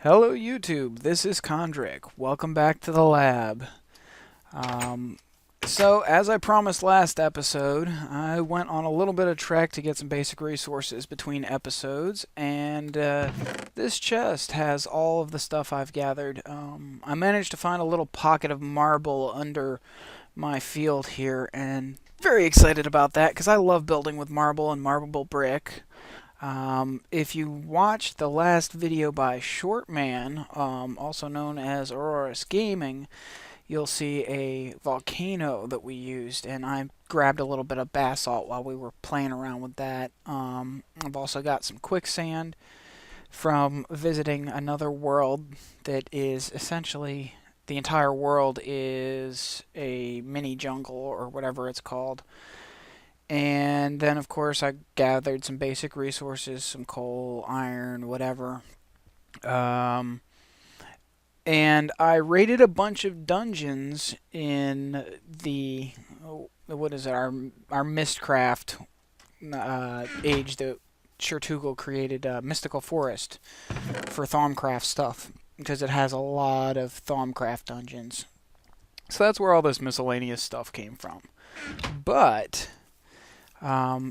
Hello YouTube, this is Kondrik. Welcome back to the lab. So, as I promised last episode, I went on a little bit of trek to get some basic resources between episodes, and this chest has all of the stuff I've gathered. I managed to find a little pocket of marble under my field here, and very excited about that because I love building with marble and marble brick. If you watched the last video by Shortman, also known as Aurora's Gaming, you'll see a volcano that we used, and I grabbed a little bit of basalt while we were playing around with that. I've also got some quicksand from visiting another world that is essentially the entire world is a mini jungle or whatever it's called. And then, of course, I gathered some basic resources, some coal, iron, whatever. Um, and I raided a bunch of dungeons in the, what is it, our Mistcraft age that Shertugal created, Mystical Forest for Thaumcraft stuff, because it has a lot of Thaumcraft dungeons. So that's where all this miscellaneous stuff came from. But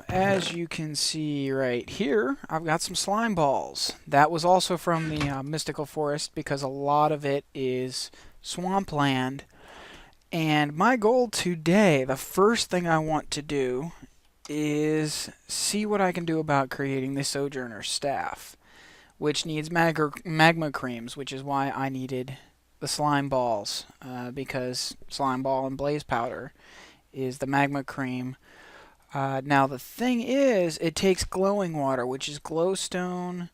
as you can see right here, I've got some slime balls. That was also from the Mystical Forest because a lot of it is swampland. And my goal today, the first thing I want to do, is see what I can do about creating the Sojourner Staff, which needs magma creams, which is why I needed the slime balls, because slime ball and blaze powder is the magma cream. Now the thing is, it takes glowing water, which is glowstone,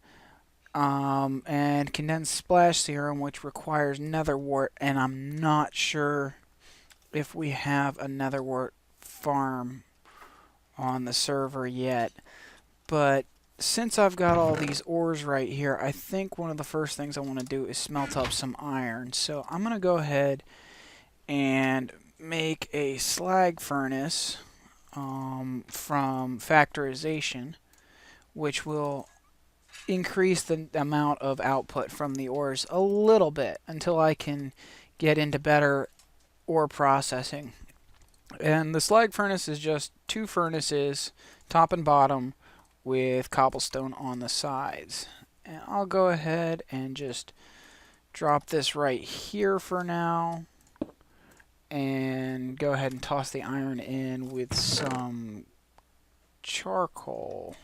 and condensed splash serum, which requires Nether Wart, and I'm not sure if we have a Nether Wart farm on the server yet. But since I've got all these ores right here, I think one of the first things I want to do is smelt up some iron. So I'm going to go ahead and make a slag furnace from factorization, which will increase the amount of output from the ores a little bit until I can get into better ore processing. And the slag furnace is just two furnaces, top and bottom, with cobblestone on the sides. And I'll go ahead and just drop this right here for now, and go ahead and toss the iron in with some charcoal.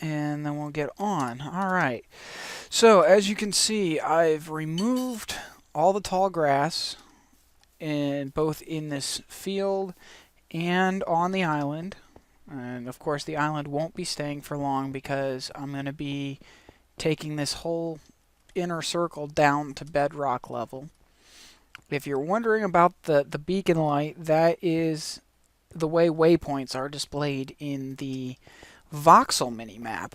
And then we'll get on. Alright. So, as you can see, I've removed all the tall grass, both in this field and on the island. And, of course, the island won't be staying for long because I'm going to be taking this whole inner circle down to bedrock level. If you're wondering about the beacon light, that is the way waypoints are displayed in the voxel minimap,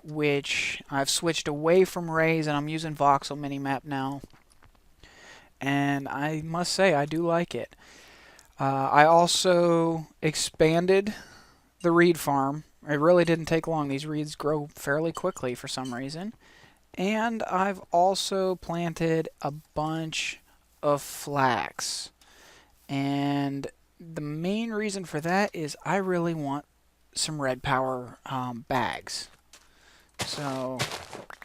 which I've switched away from rays and I'm using voxel minimap now. And I must say, I do like it. I also expanded the reed farm. It really didn't take long. These reeds grow fairly quickly for some reason. And I've also planted a bunch of flax, and the main reason for that is I really want some Redpower bags. So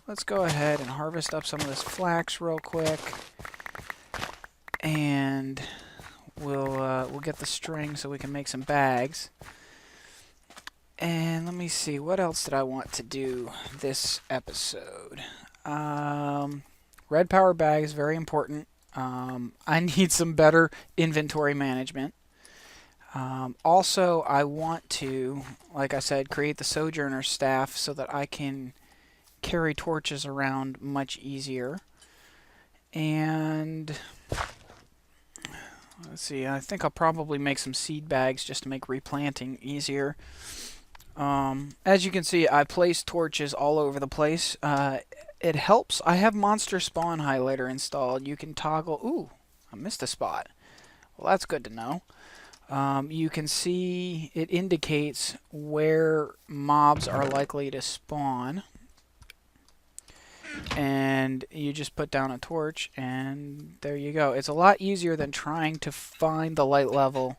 let's go ahead and harvest up some of this flax real quick, and we'll get the string so we can make some bags. And let me see, what else did I want to do this episode? Redpower bags, very important. I need some better inventory management. Also, I want to, like I said, create the Sojourner Staff so that I can carry torches around much easier. And let's see, I think I'll probably make some seed bags just to make replanting easier. As you can see, I placed torches all over the place. It helps. I have Monster Spawn Highlighter installed. You can toggle... Ooh, I missed a spot. Well, that's good to know. You can see it indicates where mobs are likely to spawn. and you just put down a torch, and there you go. It's a lot easier than trying to find the light level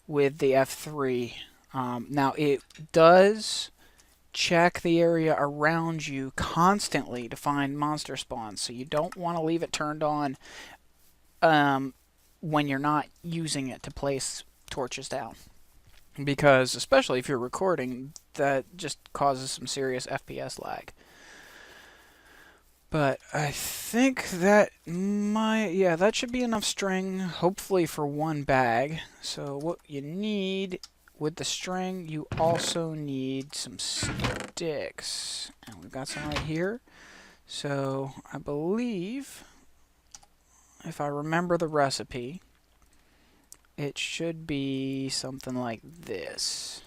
with the F3. Now, it does check the area around you constantly to find monster spawns, so you don't want to leave it turned on when you're not using it to place torches down. Because, especially if you're recording, that just causes some serious FPS lag. But I think that that should be enough string, hopefully for one bag. So what you need with the string, you also need some sticks. And we've got some right here. So I believe, if I remember the recipe, it should be something like this.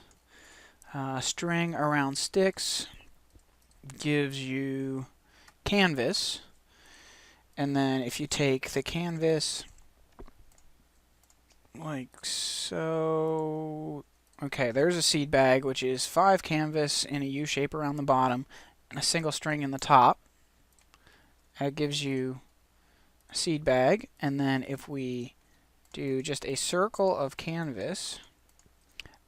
String around sticks gives you canvas, and then if you take the canvas like so, okay, there's a seed bag, which is 5 canvas in a U shape around the bottom and a single string in the top. That gives you a seed bag. And then if we do just a circle of canvas,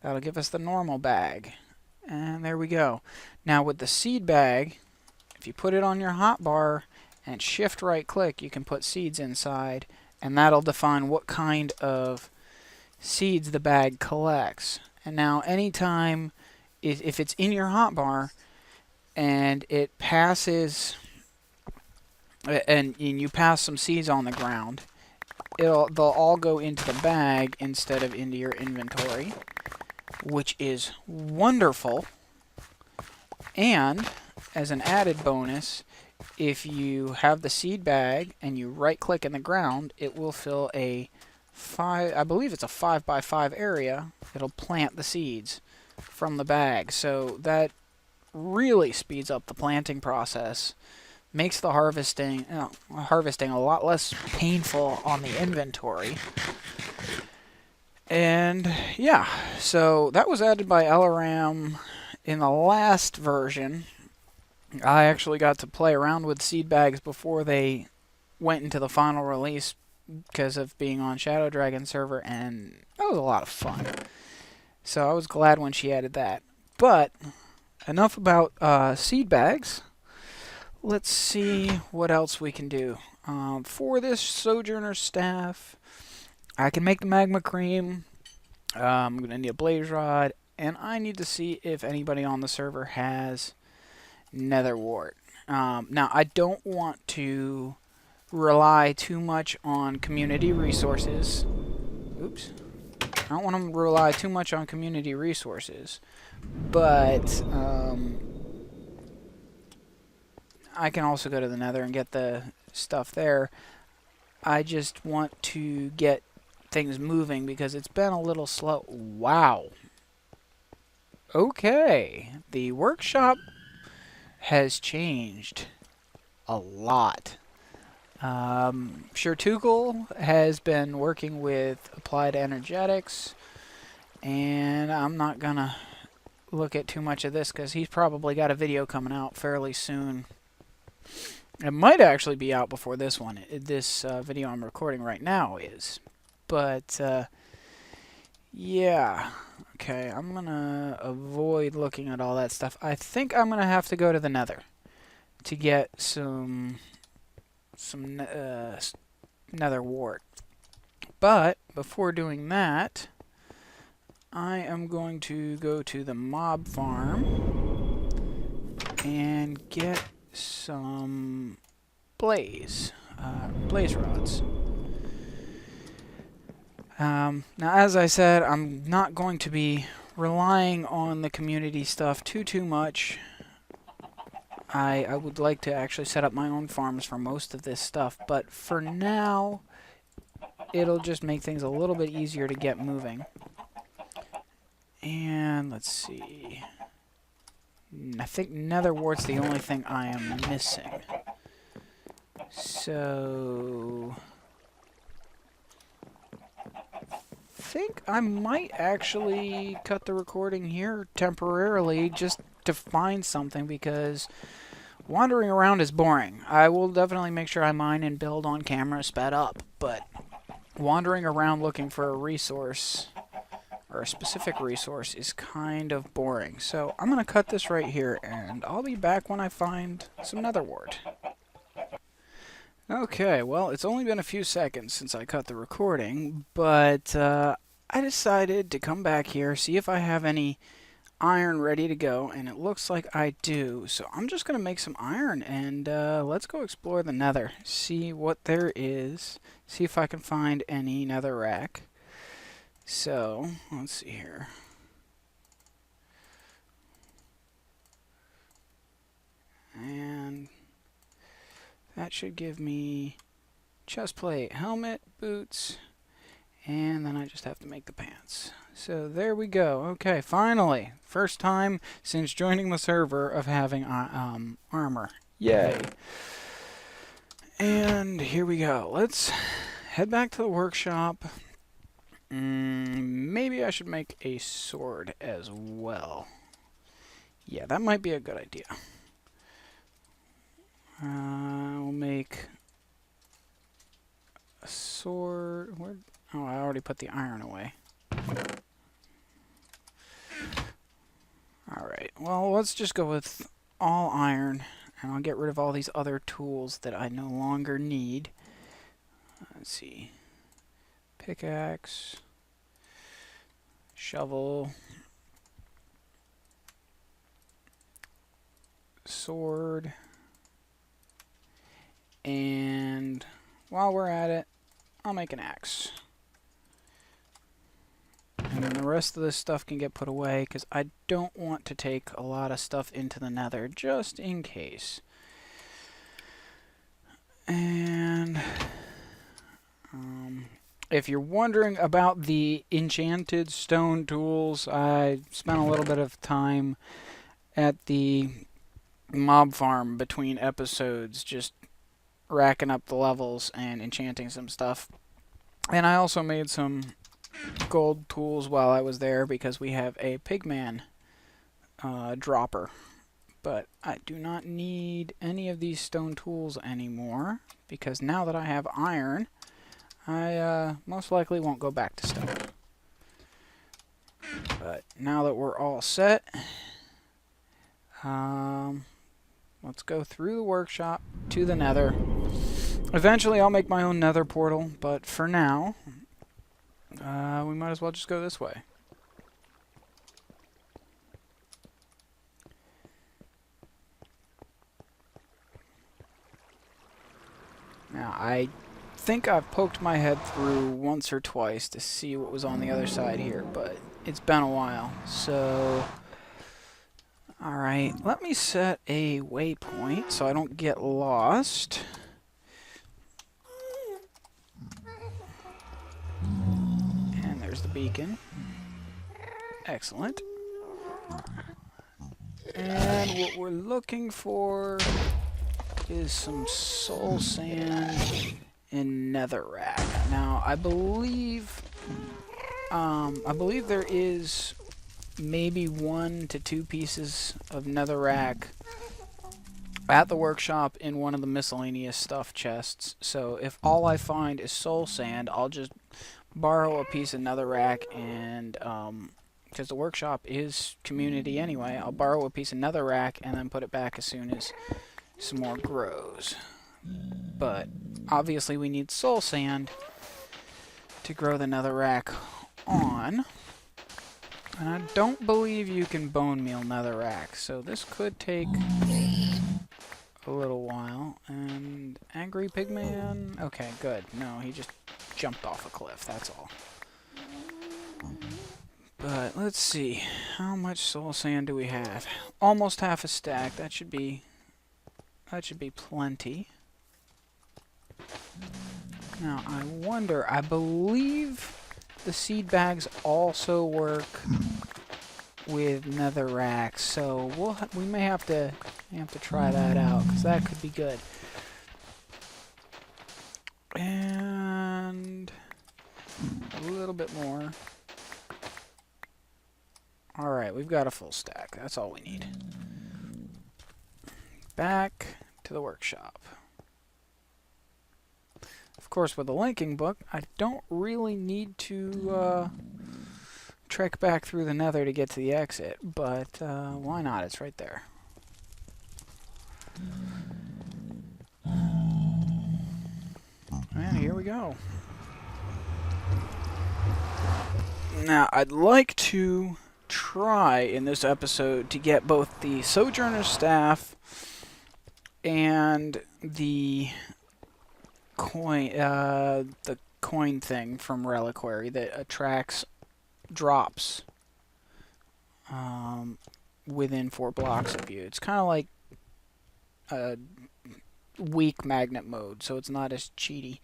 that'll give us the normal bag. And there we go. Now with the seed bag, if you put it on your hotbar and shift right click, you can put seeds inside, and that'll define what kind of seeds the bag collects. And now anytime, if it's in your hotbar and it passes, and you pass some seeds on the ground, they'll all go into the bag instead of into your inventory, which is wonderful. And as an added bonus, if you have the seed bag and you right click in the ground, it will fill a I believe it's a 5x5 area. It'll plant the seeds from the bag. So that really speeds up the planting process, makes the harvesting a lot less painful on the inventory. And yeah, so that was added by Elaram in the last version. I actually got to play around with seed bags before they went into the final release because of being on Shadow Dragon server, and that was a lot of fun. So I was glad when she added that. But enough about seed bags. Let's see what else we can do. For this Sojourner staff, I can make the magma cream. I'm going to need a blaze rod, and I need to see if anybody on the server has Nether Wart. Now, I don't want to rely too much on community resources. Oops. I don't want to rely too much on community resources, but I can also go to the Nether and get the stuff there. I just want to get things moving because it's been a little slow. Wow. Okay. The workshop has changed a lot. Tuchel has been working with Applied Energetics, and I'm not gonna look at too much of this because he's probably got a video coming out fairly soon. It might actually be out before this one. This video I'm recording right now is. But, yeah. Okay, I'm gonna avoid looking at all that stuff. I think I'm gonna have to go to the Nether to get some Nether Wart. But before doing that, I am going to go to the mob farm and get some blaze rods. Now, as I said, I'm not going to be relying on the community stuff too much. I would like to actually set up my own farms for most of this stuff, but for now, it'll just make things a little bit easier to get moving. And let's see. I think Nether Wart's the only thing I am missing. So I think I might actually cut the recording here temporarily just to find something, because Wandering around is boring. I will definitely make sure I mine and build on camera sped up, but wandering around looking for a resource, or a specific resource, is kind of boring. So I'm going to cut this right here, and I'll be back when I find some Nether Wart. Okay, well, it's only been a few seconds since I cut the recording, but I decided to come back here, see if I have any iron ready to go, and it looks like I do. So I'm just going to make some iron, and let's go explore the nether, see what there is, see if I can find any netherrack. So let's see here. And that should give me chestplate, helmet, boots, and then I just have to make the pants. So there we go. Okay, finally. First time since joining the server of having armor. Yay. And here we go. Let's head back to the workshop. Maybe I should make a sword as well. Yeah, that might be a good idea. We'll make a sword. Oh, I already put the iron away. Alright, well, let's just go with all iron, and I'll get rid of all these other tools that I no longer need. Let's see. Pickaxe, shovel, sword, and while we're at it, I'll make an axe. And then the rest of this stuff can get put away, because I don't want to take a lot of stuff into the nether, just in case. And if you're wondering about the enchanted stone tools, I spent a little bit of time at the mob farm between episodes, just racking up the levels and enchanting some stuff. And I also made some gold tools while I was there, because we have a pigman dropper. But I do not need any of these stone tools anymore, because now that I have iron, I most likely won't go back to stone. But now that we're all set, let's go through the workshop to the nether. Eventually I'll make my own nether portal, but for now, we might as well just go this way. Now, I think I've poked my head through once or twice to see what was on the other side here, but it's been a while. So, alright, let me set a waypoint so I don't get lost. And there's the beacon. Excellent. And what we're looking for is some soul sand in Netherrack. Now, I believe there is maybe 1 to 2 pieces of Netherrack at the workshop in one of the miscellaneous stuff chests. So if all I find is soul sand, I'll just borrow a piece of Netherrack, and because the workshop is community anyway, I'll borrow a piece of Netherrack and then put it back as soon as some more grows. But obviously we need soul sand to grow the netherrack on, and I don't believe you can bone meal netherrack, so this could take a little while. And angry pigman, okay, good. No, he just jumped off a cliff, that's all. But let's see, how much soul sand do we have? Almost half a stack. That should be plenty. Now, I wonder, I believe the seed bags also work with netherrack, so we may have to try that out, because that could be good. And a little bit more. Alright, we've got a full stack. That's all we need. back to the workshop. Of course, with the linking book, I don't really need to trek back through the nether to get to the exit, but why not? It's right there. And here we go. Now, I'd like to try in this episode to get both the Sojourner staff and the coin thing from Reliquary that attracts drops within 4 blocks of you. It's kind of like a weak magnet mode, so it's not as cheaty.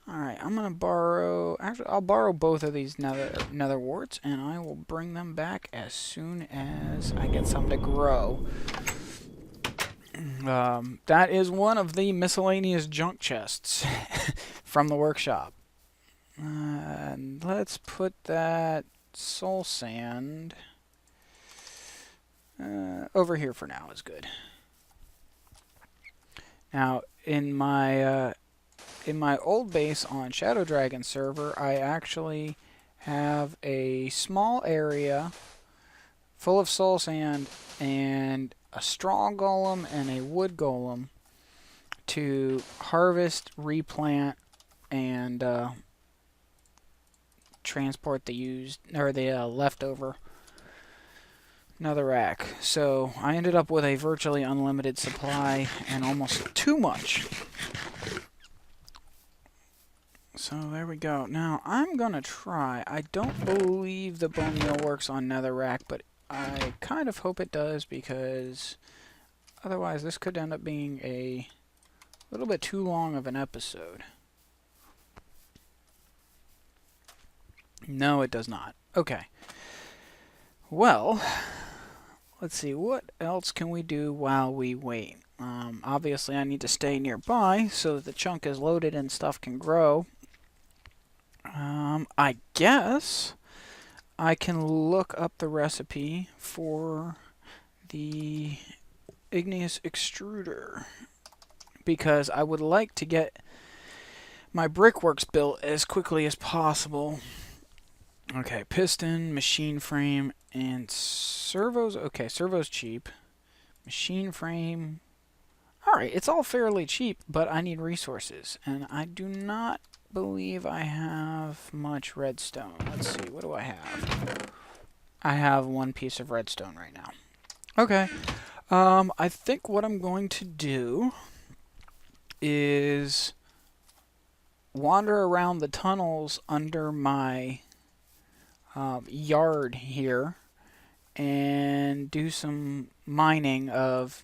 Alright, I'm gonna borrow... Actually, I'll borrow both of these nether warts, and I will bring them back as soon as I get some to grow. That is one of the miscellaneous junk chests from the workshop. And let's put that soul sand over here for now is good. Now, in my old base on Shadow Dragon server, I actually have a small area full of soul sand and a strong golem and a wood golem to harvest, replant, and transport the used or the leftover Netherrack. So I ended up with a virtually unlimited supply and almost too much. So there we go. Now I'm gonna try. I don't believe the bone meal works on Netherrack, but I kind of hope it does, because otherwise this could end up being a little bit too long of an episode. No, it does not. Okay. Well, let's see. What else can we do while we wait? Obviously, I need to stay nearby so that the chunk is loaded and stuff can grow. I guess I can look up the recipe for the igneous extruder, because I would like to get my brickworks built as quickly as possible. Okay, piston, machine frame, and servos. Okay, servos cheap. Machine frame. Alright, it's all fairly cheap, but I need resources, and I do not believe I have much redstone. Let's see, what do I have? I have 1 piece of redstone right now. Okay, I think what I'm going to do is wander around the tunnels under my yard here and do some mining of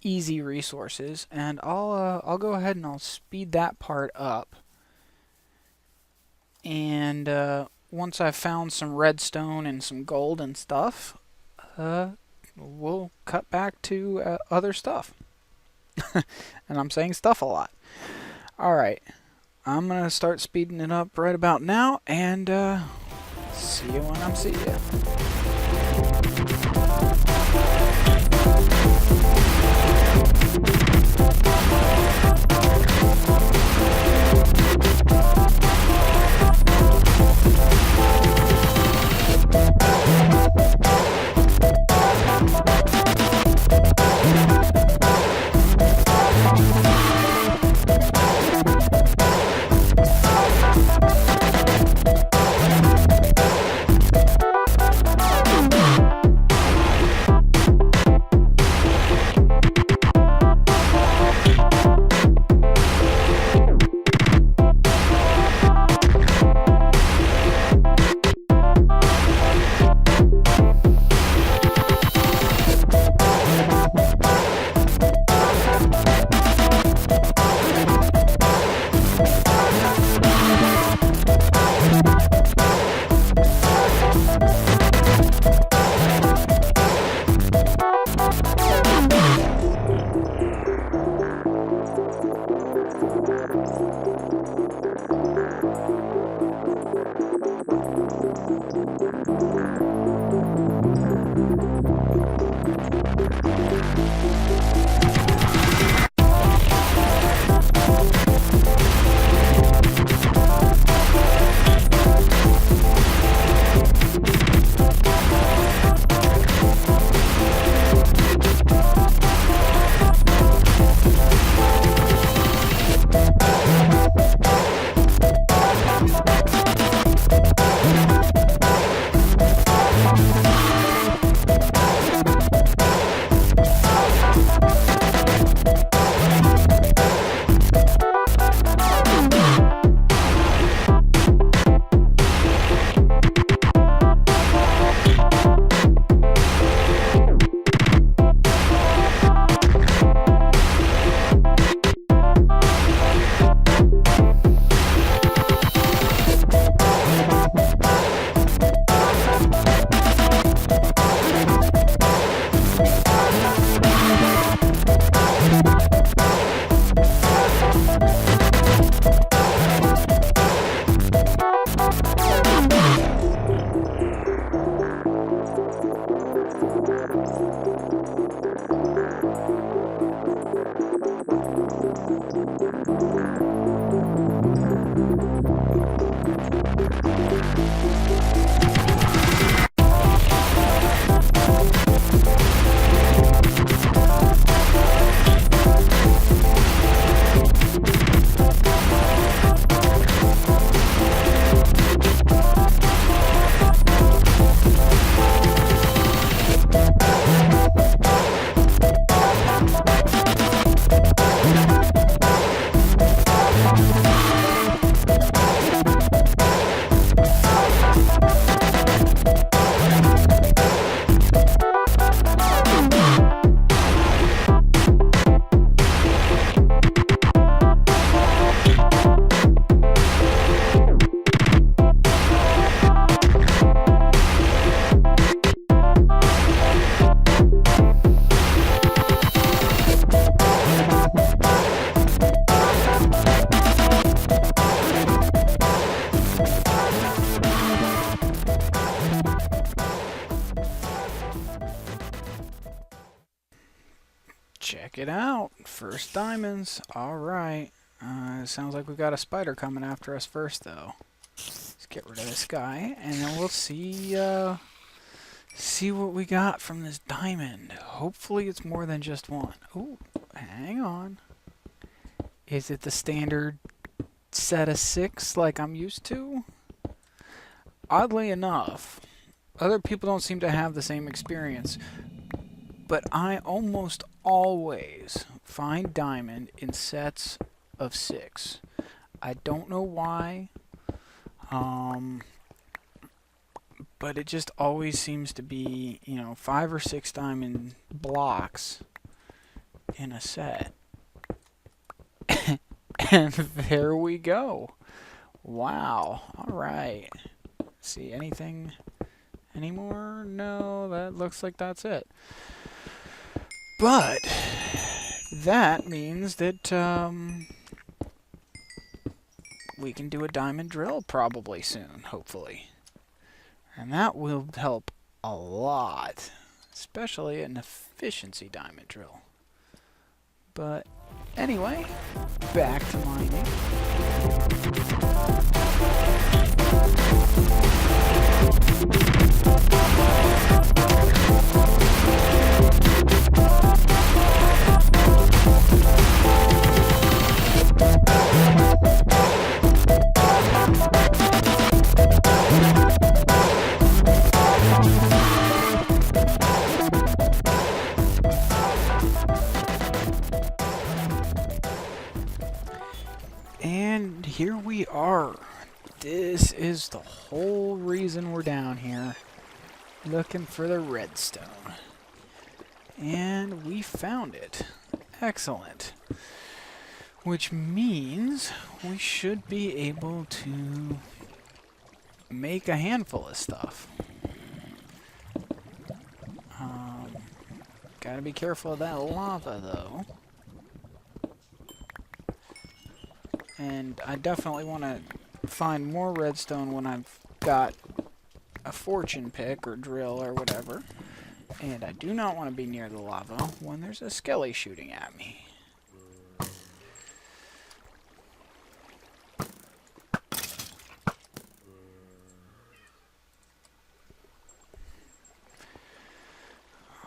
easy resources, and I'll go ahead and I'll speed that part up. And once I've found some redstone and some gold and stuff, we'll cut back to other stuff. And I'm saying stuff a lot. Alright, I'm gonna start speeding it up right about now, and see you when I'm seeing you. first diamonds. Alright. Sounds like we've got a spider coming after us first, though. Let's get rid of this guy, and then we'll see what we got from this diamond. Hopefully it's more than just one. Oh, hang on. Is it the standard set of 6 like I'm used to? Oddly enough, other people don't seem to have the same experience, but I almost always find diamond in sets of 6. I don't know why, but it just always seems to be, 5 or 6 diamond blocks in a set. And there we go. Wow. Alright. See anything anymore? No, that looks like that's it. But that means that we can do a diamond drill probably soon, hopefully. And that will help a lot, especially an efficiency diamond drill. But anyway, back to mining. And here we are. This is the whole reason we're down here, looking for the redstone. And we found it. Excellent. Which means we should be able to make a handful of stuff. Gotta be careful of that lava, though. And I definitely want to find more redstone when I've got a fortune pick or drill or whatever. And I do not want to be near the lava when there's a skelly shooting at me.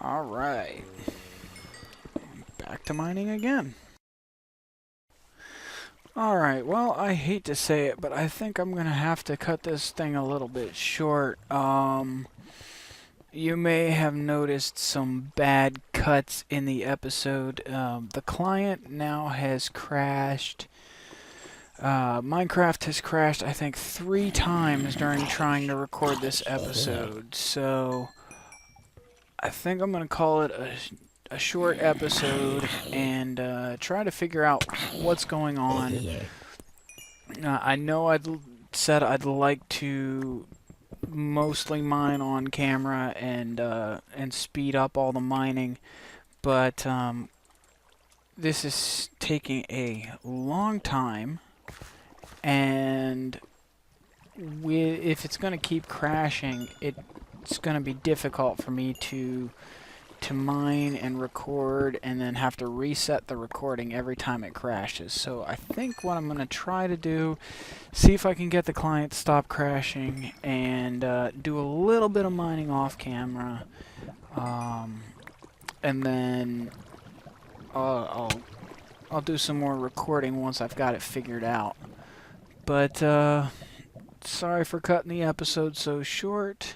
Alright. Back to mining again. Alright, well, I hate to say it, but I think I'm going to have to cut this thing a little bit short. You may have noticed some bad cuts in the episode. The client now has crashed. Minecraft has crashed, I think, 3 times during trying to record this episode. So I think I'm going to call it a short episode and try to figure out what's going on. I know I'd said I'd like to mostly mine on camera and speed up all the mining, but this is taking a long time, and if it's going to keep crashing, it's going to be difficult for me to mine and record and then have to reset the recording every time it crashes. So I think what I'm going to try to do, see if I can get the client to stop crashing and do a little bit of mining off camera, and then I'll do some more recording once I've got it figured out. But sorry for cutting the episode so short.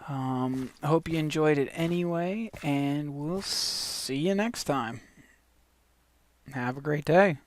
I hope you enjoyed it anyway, and we'll see you next time. Have a great day.